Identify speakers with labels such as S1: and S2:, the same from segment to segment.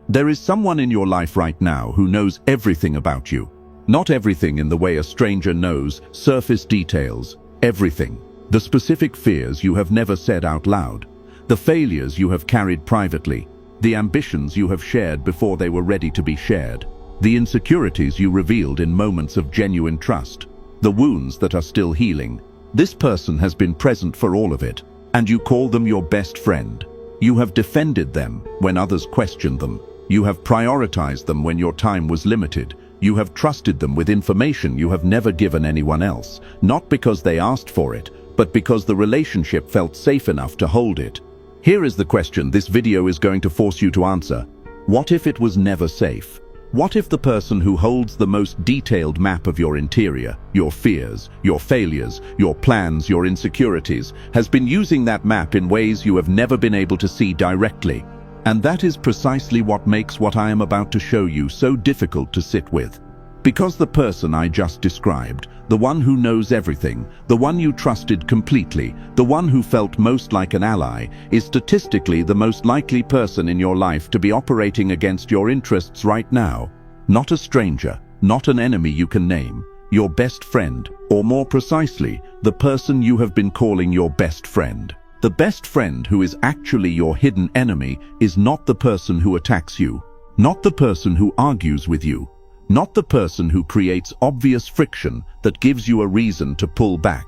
S1: There is someone in your life right now who knows everything about you. Not everything in the way a stranger knows, surface details, everything. The specific fears you have never said out loud, the failures you have carried privately, the ambitions you have shared before they were ready to be shared, the insecurities you revealed in moments of genuine trust, the wounds that are still healing. This person has been present for all of it, and you call them your best friend. You have defended them when others questioned them. You have prioritized them when your time was limited. You have trusted them with information you have never given anyone else, not because they asked for it, but because the relationship felt safe enough to hold it. Here is the question this video is going to force you to answer. What if it was never safe? What if the person who holds the most detailed map of your interior, your fears, your failures, your plans, your insecurities, has been using that map in ways you have never been able to see directly? And that is precisely what makes what I am about to show you so difficult to sit with. Because the person I just described, the one who knows everything, the one you trusted completely, the one who felt most like an ally, is statistically the most likely person in your life to be operating against your interests right now. Not a stranger, not an enemy you can name, your best friend, or more precisely, the person you have been calling your best friend. The best friend who is actually your hidden enemy is not the person who attacks you, not the person who argues with you, not the person who creates obvious friction that gives you a reason to pull back.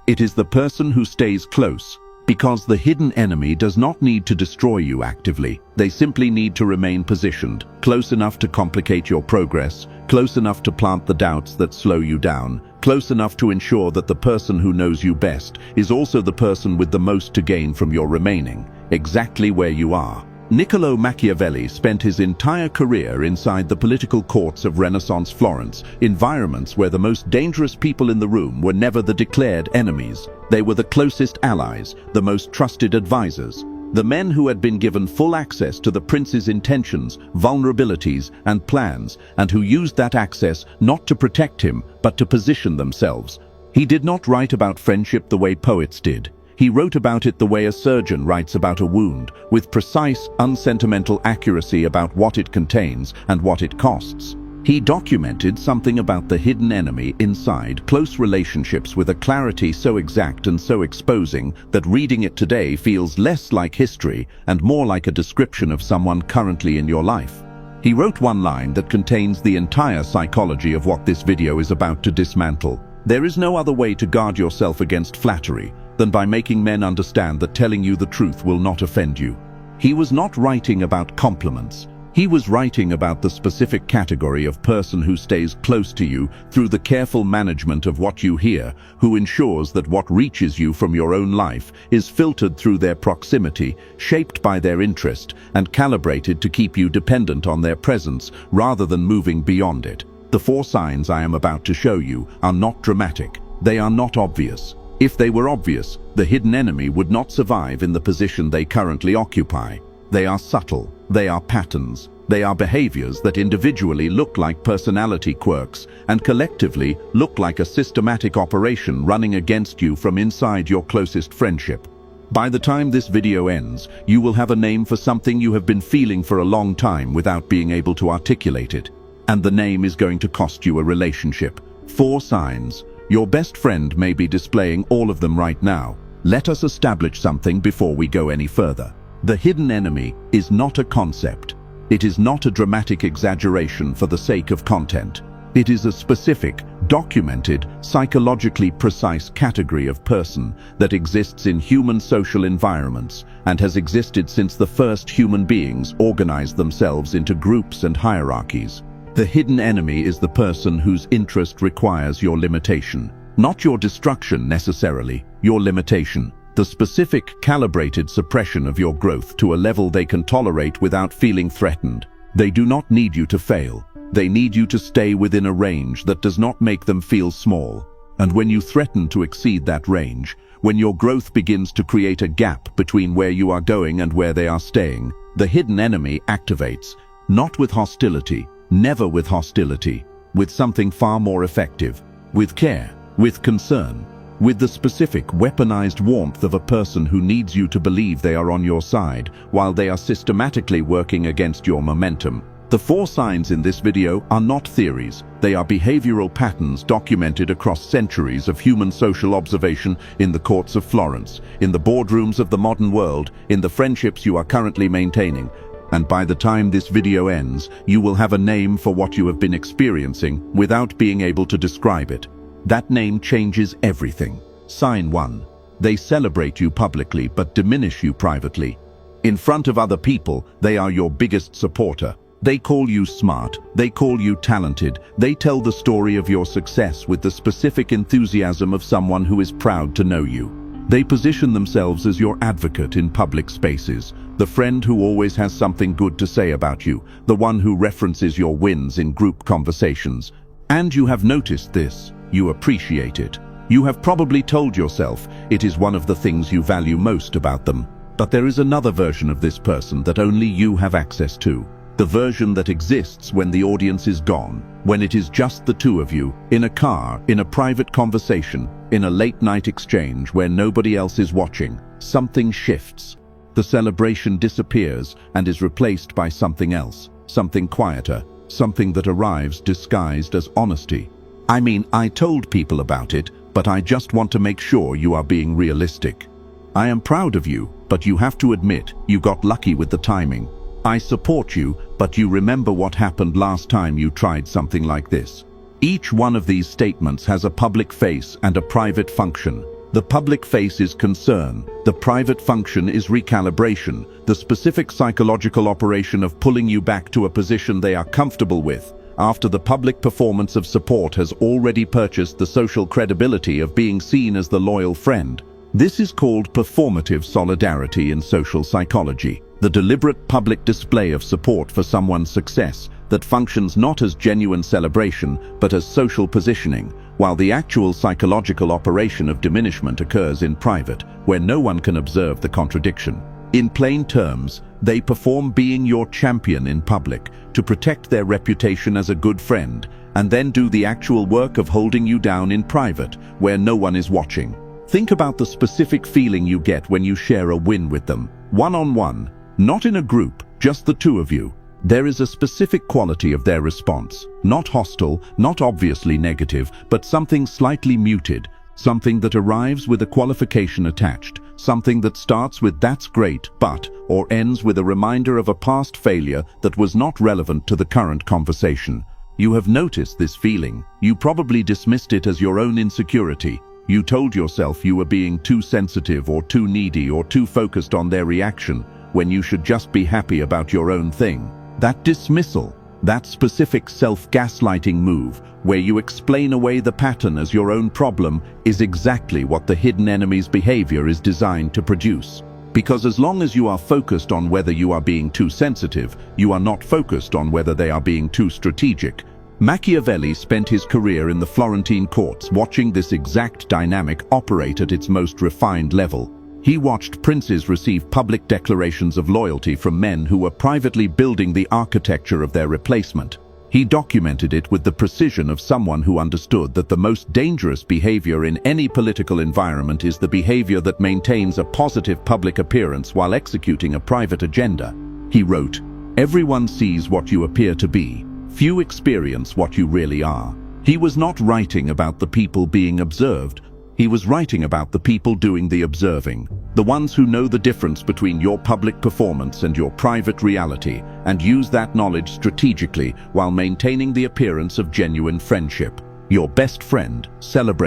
S1: It is the person who stays close, because the hidden enemy does not need to destroy you actively. They simply need to remain positioned, close enough to complicate your progress, close enough to plant the doubts that slow you down, close enough to ensure that the person who knows you best is also the person with the most to gain from your remaining exactly where you are. Niccolo Machiavelli spent his entire career inside the political courts of Renaissance Florence, environments where the most dangerous people in the room were never the declared enemies. They were the closest allies, the most trusted advisors, the men who had been given full access to the prince's intentions, vulnerabilities, and plans, and who used that access not to protect him, but to position themselves. He did not write about friendship the way poets did. He wrote about it the way a surgeon writes about a wound, with precise, unsentimental accuracy about what it contains and what it costs. He documented something about the hidden enemy inside close relationships with a clarity so exact and so exposing that reading it today feels less like history and more like a description of someone currently in your life. He wrote one line that contains the entire psychology of what this video is about to dismantle. There is no other way to guard yourself against flattery than by making men understand that telling you the truth will not offend you. He was not writing about compliments. He was writing about the specific category of person who stays close to you through the careful management of what you hear, who ensures that what reaches you from your own life is filtered through their proximity, shaped by their interest, and calibrated to keep you dependent on their presence rather than moving beyond it. The 4 signs I am about to show you are not dramatic. They are not obvious. If they were obvious, the hidden enemy would not survive in the position they currently occupy. They are subtle, they are patterns, they are behaviors that individually look like personality quirks and collectively look like a systematic operation running against you from inside your closest friendship. By the time this video ends, you will have a name for something you have been feeling for a long time without being able to articulate it. And the name is going to cost you a relationship. 4 signs. Your best friend may be displaying all of them right now. Let us establish something before we go any further. The hidden enemy is not a concept. It is not a dramatic exaggeration for the sake of content. It is a specific, documented, psychologically precise category of person that exists in human social environments and has existed since the first human beings organized themselves into groups and hierarchies. The hidden enemy is the person whose interest requires your limitation. Not your destruction necessarily, your limitation. The specific, calibrated suppression of your growth to a level they can tolerate without feeling threatened. They do not need you to fail. They need you to stay within a range that does not make them feel small. And when you threaten to exceed that range, when your growth begins to create a gap between where you are going and where they are staying, the hidden enemy activates, not with hostility, never with hostility, with something far more effective, with care, with concern. with the specific, weaponized warmth of a person who needs you to believe they are on your side, while they are systematically working against your momentum. The 4 signs in this video are not theories. They are behavioral patterns documented across centuries of human social observation in the courts of Florence, in the boardrooms of the modern world, in the friendships you are currently maintaining. And by the time this video ends, you will have a name for what you have been experiencing without being able to describe it. That name changes everything. Sign 1. They celebrate you publicly but diminish you privately. In front of other people, they are your biggest supporter. They call you smart, they call you talented, they tell the story of your success with the specific enthusiasm of someone who is proud to know you. They position themselves as your advocate in public spaces, the friend who always has something good to say about you, the one who references your wins in group conversations. And you have noticed this, you appreciate it. You have probably told yourself it is one of the things you value most about them. But there is another version of this person that only you have access to. The version that exists when the audience is gone, when it is just the 2 of you, in a car, in a private conversation, in a late-night exchange where nobody else is watching. Something shifts. The celebration disappears and is replaced by something else, something quieter, something that arrives disguised as honesty. I mean, I told people about it, but I just want to make sure you are being realistic. I am proud of you, but you have to admit you got lucky with the timing. I support you, but you remember what happened last time you tried something like this. Each one of these statements has a public face and a private function. The public face is concern, the private function is recalibration, the specific psychological operation of pulling you back to a position they are comfortable with, after the public performance of support has already purchased the social credibility of being seen as the loyal friend. This is called performative solidarity in social psychology. The deliberate public display of support for someone's success that functions not as genuine celebration but as social positioning, while the actual psychological operation of diminishment occurs in private, where no one can observe the contradiction. In plain terms, they perform being your champion in public to protect their reputation as a good friend, and then do the actual work of holding you down in private, where no one is watching. Think about the specific feeling you get when you share a win with them, one-on-one. Not in a group, just the 2 of you. There is a specific quality of their response, not hostile, not obviously negative, but something slightly muted, something that arrives with a qualification attached, something that starts with "that's great, but," or ends with a reminder of a past failure that was not relevant to the current conversation. You have noticed this feeling. You probably dismissed it as your own insecurity. You told yourself you were being too sensitive or too needy or too focused on their reaction, when you should just be happy about your own thing. That dismissal, that specific self-gaslighting move, where you explain away the pattern as your own problem, is exactly what the hidden enemy's behavior is designed to produce. Because as long as you are focused on whether you are being too sensitive, you are not focused on whether they are being too strategic. Machiavelli spent his career in the Florentine courts watching this exact dynamic operate at its most refined level. He watched princes receive public declarations of loyalty from men who were privately building the architecture of their replacement. He documented it with the precision of someone who understood that the most dangerous behavior in any political environment is the behavior that maintains a positive public appearance while executing a private agenda. He wrote, "Everyone sees what you appear to be. Few experience what you really are." He was not writing about the people being observed. He was writing about the people doing the observing, the ones who know the difference between your public performance and your private reality, and use that knowledge strategically while maintaining the appearance of genuine friendship. Your best friend celebrates